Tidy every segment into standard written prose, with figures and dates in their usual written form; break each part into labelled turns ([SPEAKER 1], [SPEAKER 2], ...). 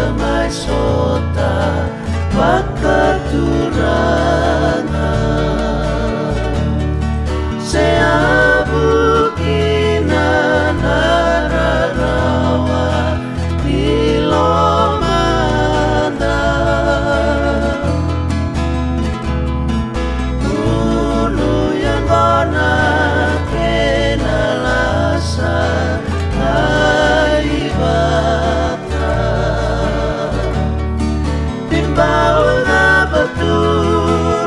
[SPEAKER 1] damai sota pakaturangan seabukina nararawa ilomanda ulu yang gona kenalasa haibata timbau na batu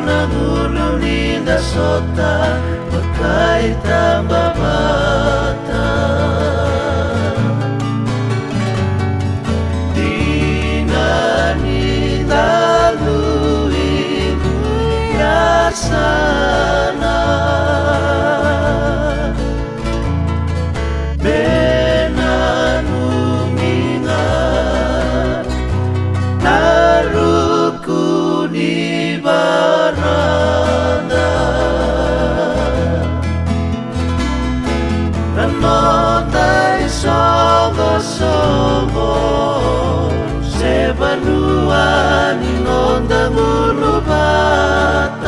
[SPEAKER 1] nagulu ninda sota pakai tambah bata dinani lalui biasana benanunginga naruku di baranda Ranotai sogo-sogo sebanua ninonda ngulubatan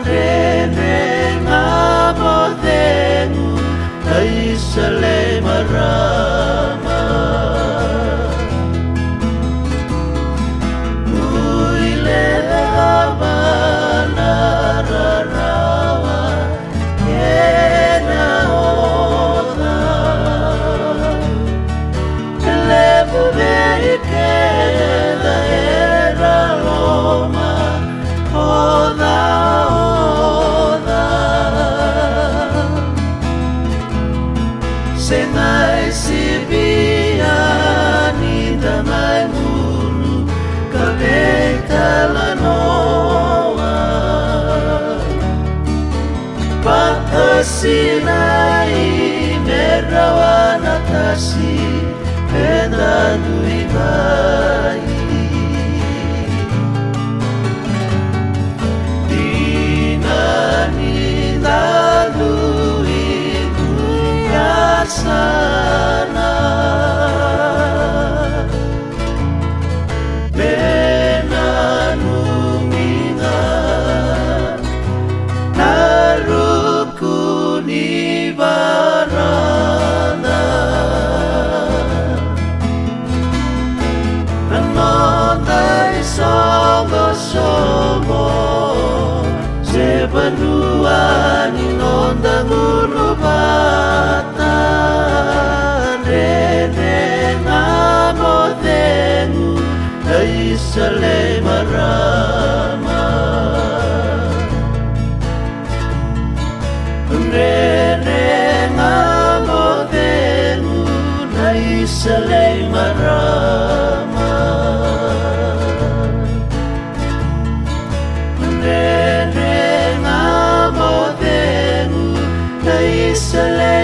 [SPEAKER 1] rene ngabotengu taisale marama uile amanararawa kena oda kelebu beikeda era loma oda senai sibiani damai mulu kabeitalanoa pakasinai merawana tasi pedadui bayi dinani lalui sana benanunginga naruku di baranda Ranotai sogo-sogo sebanua ninonda ngulubatan rene ngamotengu taisale marama rene ngamotengu taisale marama rene ngamotengu taisale